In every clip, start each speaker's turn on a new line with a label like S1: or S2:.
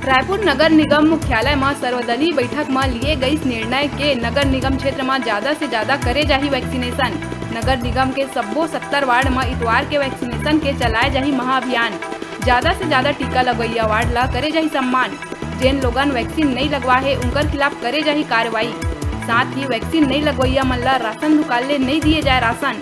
S1: रायपुर नगर निगम मुख्यालय में सर्वदलीय बैठक में लिए गई निर्णय के नगर निगम क्षेत्र में ज्यादा से ज्यादा करे जाही वैक्सीनेशन। नगर निगम के सब्बो 70 वार्ड में इतवार के वैक्सीनेशन के चलाए जाही महाअभियान। ज्यादा से ज्यादा टीका लगवैया वार्ड ला करे जाही सम्मान। जेन लोगन वैक्सीन नहीं लगवा है उनकर खिलाफ करे जाही कार्रवाई। साथ ही वैक्सीन नहीं लगवैया मन ला राशन दुकान ले नहीं दिए जाए राशन।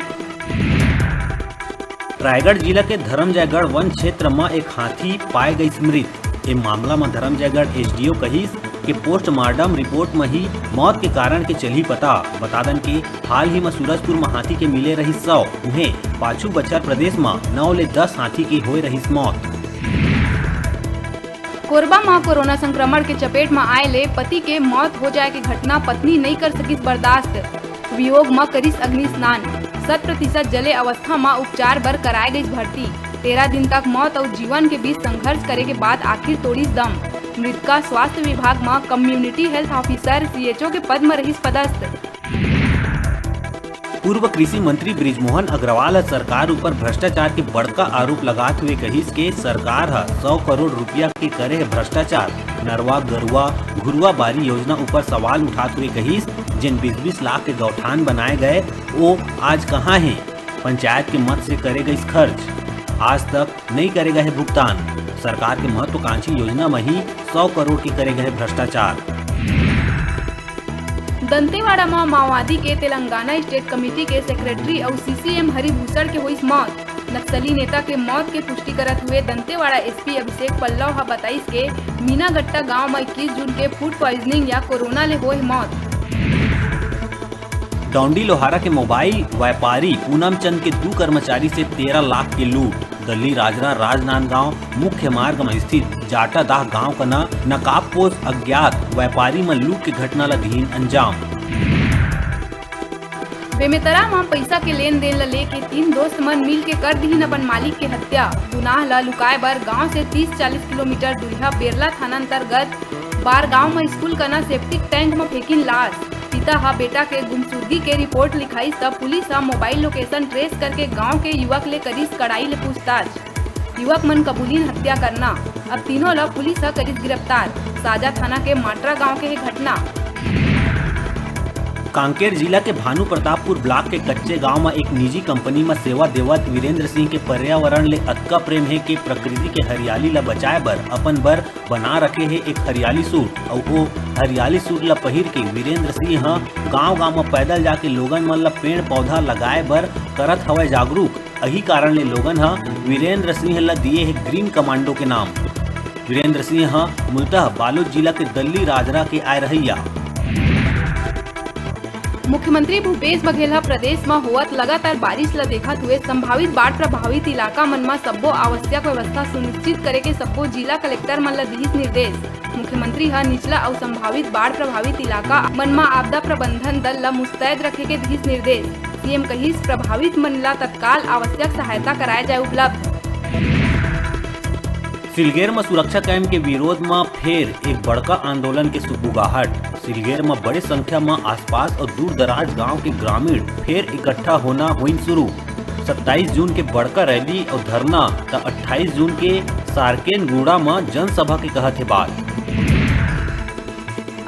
S2: रायगढ़ जिला के धर्मजयगढ़ वन क्षेत्र में एक हाथी पाए गई मृत। ये मामला में धर्मजयगढ़ एसडीओ कहिस कि पोस्टमार्टम रिपोर्ट में ही मौत के कारण के चली पता। बता दन कि हाल ही में सूरजपुर में हाथी के मिले रही 100 उन्हें पाछू बच्चर प्रदेश में 9 ले 10 हाथी की हो रही मौत।
S1: कोरबा में कोरोना संक्रमण के चपेट में आए ले पति के मौत हो जाए की घटना पत्नी नहीं कर सकिस बर्दाश्त। वियोग में करिस अग्नि स्नान। 100% जले अवस्था में उपचार बर कराए गई भर्ती। 13 दिन तक मौत और जीवन के बीच संघर्ष करे के बाद आखिर तोड़ीस दम। मृतका स्वास्थ्य विभाग में कम्युनिटी हेल्थ ऑफिसर सीएचओ के पद में रहीस पदस्थ।
S2: पूर्व कृषि मंत्री बृजमोहन अग्रवाल सरकार ऊपर भ्रष्टाचार के बड़का आरोप लगाते हुए कहिस के सरकार 100 करोड़ रुपया के करे है भ्रष्टाचार। नरवा गरुआ घुरुआ बारी योजना ऊपर सवाल उठाते हुए कहिस जिन 20-20 लाख के गौठान बनाए गए वो आज कहाँ हैं? पंचायत के मत से करे गई खर्च, आज तक नहीं करे गए भुगतान। सरकार के महत्वाकांक्षी योजना में ही 100 करोड़ के करे गए भ्रष्टाचार।
S1: दंतेवाड़ा में माओवादी के तेलंगाना स्टेट कमेटी के सेक्रेटरी और सीसीएम हरिभूषण के हुई मौत। नक्सली नेता के मौत के पुष्टि करत हुए दंतेवाड़ा एसपी अभिषेक पल्लव बताइस के मीनागट्टा गांव में 21 जून के फूड पॉइजनिंग या कोरोना ले हुए मौत।
S2: डौंडी लोहारा के मोबाइल व्यापारी पूनम चंद के 2 कर्मचारी से 13 लाख की लूट। दिल्ली राजरा राजनांदगांव मुख्य मार्ग में स्थित जाटादाह गांव का नकाबपोश अज्ञात व्यापारी में लूट की घटना ला दीन अंजाम।
S1: बेमेतरा में पैसा के लेन देन ला लेके 3 दोस्त मन मिल के कर दीन अपन मालिक के हत्या। गुनाह ला लुकाए बर गांव से 30-40 किलोमीटर दूरिया बेरला थाना अंतर्गत बार गांव में स्कूल का सेप्टिक टैंक में फेंकिन लाश। पिता बेटा के गुमशुदगी के रिपोर्ट लिखाई तब पुलिस मोबाइल लोकेशन ट्रेस करके गांव के युवक ले करीस कड़ाई ले पूछताछ। युवक मन कबूलीन हत्या करना। अब तीनों ला पुलिस करीस गिरफ्तार। साजा थाना के माटरा गांव के घटना।
S2: कांकेर जिला के भानु प्रतापपुर ब्लॉक के कच्चे गांव में एक निजी कंपनी में सेवा देवत वीरेंद्र सिंह के पर्यावरण ले अतका प्रेम है कि प्रकृति के हरियाली ला बचाए बर अपन बर बना रखे है एक हरियाली सूट। और वो हरियाली सूट ला पहिर के वीरेंद्र सिंह गांव-गांव में पैदल जाके लोगन मन ला पेड़ पौधा लगाए बर करत हवे जागरूक। यही कारण ले लोगन वीरेंद्र सिंह ला दिए है ग्रीन कमांडो के नाम। वीरेंद्र सिंह मूलतः बालोद जिला के दिल्ली राजरा के आए रहिया।
S1: मुख्यमंत्री भूपेश बघेल प्रदेश में होवत लगातार बारिश ला देखत हुए संभावित बाढ़ प्रभावित इलाका मन में सब्बो आवश्यक व्यवस्था सुनिश्चित करे के सब्बो जिला कलेक्टर मन ला दिहिस निर्देश। मुख्यमंत्री निचला और संभावित बाढ़ प्रभावित इलाका मन में आपदा प्रबंधन दल ला मुस्तैद रखे के दिहिस निर्देश। सीएम कहिस प्रभावित मन ला तत्काल आवश्यक सहायता कराए जाए उपलब्ध।
S2: सिलगेर में सुरक्षा कैम्प के विरोध में फिर एक बड़का आंदोलन के सुगबुगाहट। सिलगेर में बड़ी संख्या में आसपास और दूर दराज गांव के ग्रामीण फिर इकट्ठा होना हुई शुरू। 27 जून के बड़का रैली और धरना तो 28 जून के सारकेन गुड़ा में जनसभा के कहत है बात।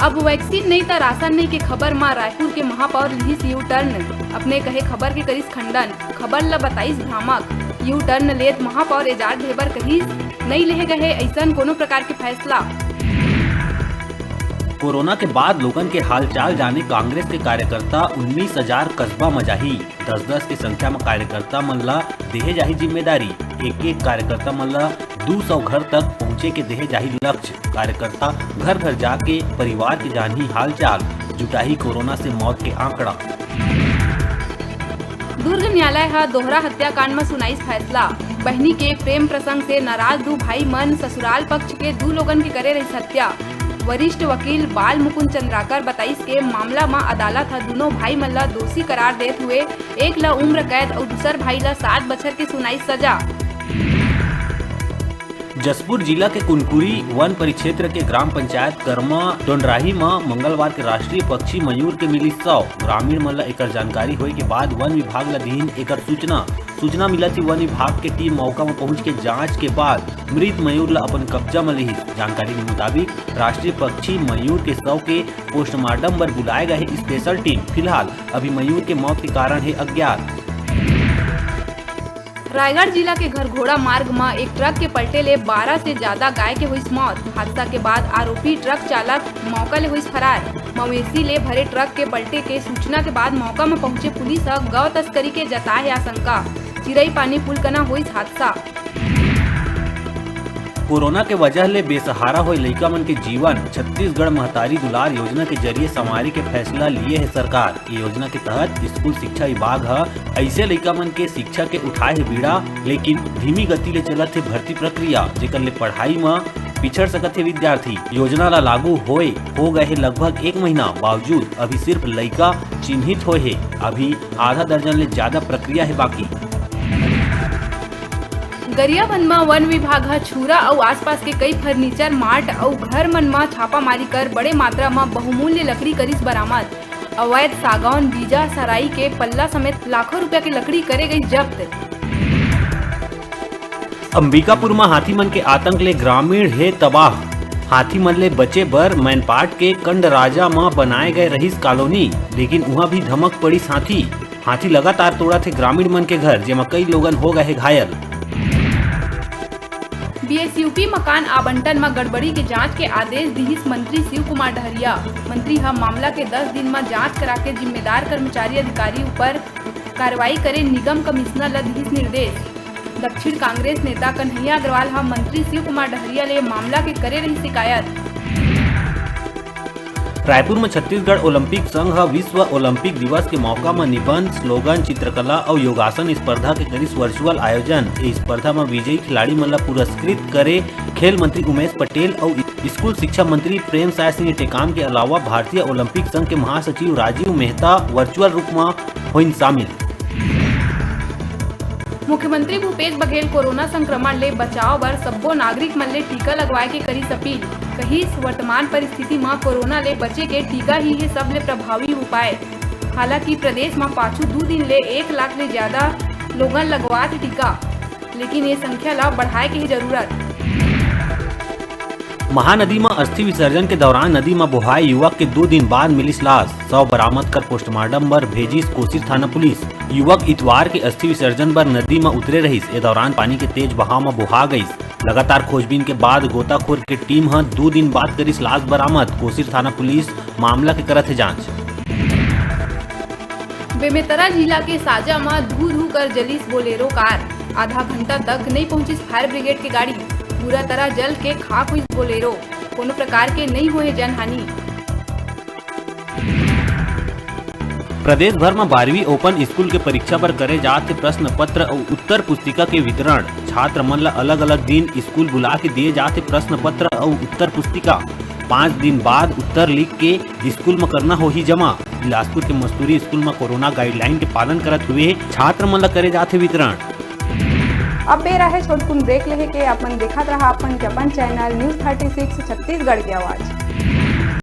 S1: अब वैक्सीन नहीं तो राशन नहीं के खबर में रायपुर के महापौर लिहिस यू टर्न। अपने कहे खबर के करिस खंडन। खबर ला बताइस भ्रामक। यू टर्न लेत महापौर एजाज ढेबर कहिस नहीं ले गए ऐसा कोनो प्रकार के फैसला।
S2: कोरोना के बाद लोगन के हालचाल जाने कांग्रेस के कार्यकर्ता 19,000 कस्बा में जाही। 10-10 की संख्या में कार्यकर्ता मन ला देहे जाही जिम्मेदारी। एक कार्यकर्ता मन ला 200 घर तक पहुँचे के देहे जाही लक्ष्य। कार्यकर्ता घर घर जाके परिवार के जानी हालचाल जुटाही कोरोना से मौत के आंकड़ा।
S1: दुर्ग न्यायालय दोहरा हत्याकांड में सुनाइस फैसला। बहनी के प्रेम प्रसंग से नाराज 2 भाई मन ससुराल पक्ष के 2 लोगन की करे रही हत्या। वरिष्ठ वकील बाल मुकुंद चंद्राकर बताइस के मामला में अदालत दोनों भाई मन ला दोषी करार देते हुए एक ला उम्र कैद और दूसर भाई ला 7 बछर के सुनाई सजा।
S2: जसपुर जिला के कुनकुरी वन परिक्षेत्र के ग्राम पंचायत कर्मा डोंडराही में मंगलवार के राष्ट्रीय पक्षी मयूर के मिली 100 ग्रामीण मन ला एकर जानकारी होए के बाद वन विभाग ला दीन एकर सूचना मिला थी। वन विभाग के टीम मौका में पहुंच के जांच के बाद मृत मयूर ला अपन कब्जा में ली। जानकारी के मुताबिक राष्ट्रीय पक्षी मयूर के शव के पोस्टमार्टम पर बुलाए गए स्पेशल टीम। फिलहाल अभी मयूर के मौत के कारण है अज्ञात।
S1: रायगढ़ जिला के घरघोड़ा मार्ग में एक ट्रक के पलटे ले 12 से ज्यादा गाय के हुई मौत। हादसा के बाद आरोपी ट्रक चालक मौका ले हुई फरार। मवेशी ले भरे ट्रक के पलटे के सूचना के बाद मौका में पहुंचे पुलिस गौ तस्करी के जताए आशंका। चिरई पानी पुल कना हुई हादसा।
S2: कोरोना के वजह ले बेसहारा हुए लइका मन के जीवन छत्तीसगढ़ महतारी दुलार योजना के जरिए संवारी के फैसला लिए है सरकार। ये योजना के तहत स्कूल शिक्षा विभाग ऐसे लइका मन के शिक्षा के उठाए है बीड़ा, लेकिन धीमी गति ले चलत है भर्ती प्रक्रिया, जेकर ले पढ़ाई में पिछड़ सकत है विद्यार्थी। योजना ला लागू हो गए है लगभग 1 महीना, बावजूद अभी सिर्फ लइका चिन्हित हुए है। अभी आधा दर्जन ले ज्यादा प्रक्रिया है बाकी।
S1: गरियाबंद में वन विभाग छूरा और आसपास के कई फर्नीचर मार्ट और घर मन में छापामारी कर बड़े मात्रा में बहुमूल्य लकड़ी करिस बरामद। अवैध सागौन बीजा सराई के पल्ला समेत लाखों रुपया की लकड़ी करे गई जब्त।
S2: अंबिकापुर में हाथी मन के आतंक ले ग्रामीण है तबाह। हाथी मन ले बचे बर मैनपाट के कंड राजा में बनाए गए रहीस कॉलोनी, लेकिन वहाँ भी धमक पड़ी हाथी लगातार तोड़ा थे ग्रामीण मन के घर, जेमा कई लोगन हो गए घायल।
S1: बीएसयूपी मकान आवंटन में गड़बड़ी के जांच के आदेश दिहिस मंत्री शिव कुमार डहरिया। मंत्री मामला के 10 दिन में जांच करा के जिम्मेदार कर्मचारी अधिकारी ऊपर कार्रवाई करे निगम कमिश्नर ला दिहिस निर्देश। दक्षिण कांग्रेस नेता कन्हैया अग्रवाल मंत्री शिव कुमार डहरिया ले मामला के करे रही शिकायत।
S2: रायपुर में छत्तीसगढ़ ओलंपिक संघ विश्व ओलंपिक दिवस के मौका में निबंध, स्लोगन, चित्रकला और योगासन स्पर्धा के करीस वर्चुअल आयोजन। इस स्पर्धा में विजयी खिलाड़ी मन ला पुरस्कृत करे खेल मंत्री उमेश पटेल और स्कूल शिक्षा मंत्री प्रेम साय सिंह टेकाम के अलावा भारतीय ओलंपिक संघ के महासचिव राजीव मेहता वर्चुअल रूप में हुई शामिल।
S1: मुख्यमंत्री भूपेश बघेल कोरोना संक्रमण ले बचाव बर सब्बो नागरिक मन ले टीका लगवाए के करी अपील। कहीं वर्तमान परिस्थिति में कोरोना ले बचे के टीका ही है सबले प्रभावी उपाय। हालांकि प्रदेश में पाछू 2 दिन ले 1 लाख ले ज्यादा लोगन लगवात टीका, लेकिन ये संख्या ला बढ़ाए के ही जरूरत।
S2: महानदी में अस्थि विसर्जन के दौरान नदी में बहाए युवक के 2 दिन बाद मिलिस लाश। शव बरामद कर पोस्टमार्टम पर भेजिस कोसीर थाना पुलिस। युवक इतवार के अस्थि विसर्जन पर नदी में उतरे रहिस। ए दौरान पानी के तेज बहाव में बुहा गईस। लगातार खोजबीन के बाद गोताखोर के टीम 2 दिन बाद करिस लाश बरामद। कोसीर थाना पुलिस मामला के करत है जांच।
S1: बेमेतरा जिला के साजा में धू कर जलिस बोलेरो कार। आधा घंटा तक नहीं पहुंचिस फायर ब्रिगेड की गाड़ी। पूरा तरह जल के खाक हुई बोलेरो। कोनो प्रकार के नहीं हुए जनहानि।
S2: प्रदेश भर में 12वीं ओपन स्कूल के परीक्षा पर करे जाते प्रश्न पत्र और उत्तर पुस्तिका के वितरण। छात्र मन ला अलग अलग दिन स्कूल बुला के दिए जाते प्रश्न पत्र और उत्तर पुस्तिका। 5 दिन बाद उत्तर लिख के स्कूल में करना हो ही जमा। बिलासपुर के मस्तूरी स्कूल में कोरोना गाइडलाइन के पालन करत हुए छात्र मन ला करे जाते वितरण।
S1: अब बेरा है छोटकुन ब्रेक लेहे के अपन देखत रहा अपन चैनल न्यूज़ 36 छत्तीसगढ़ की आवाज।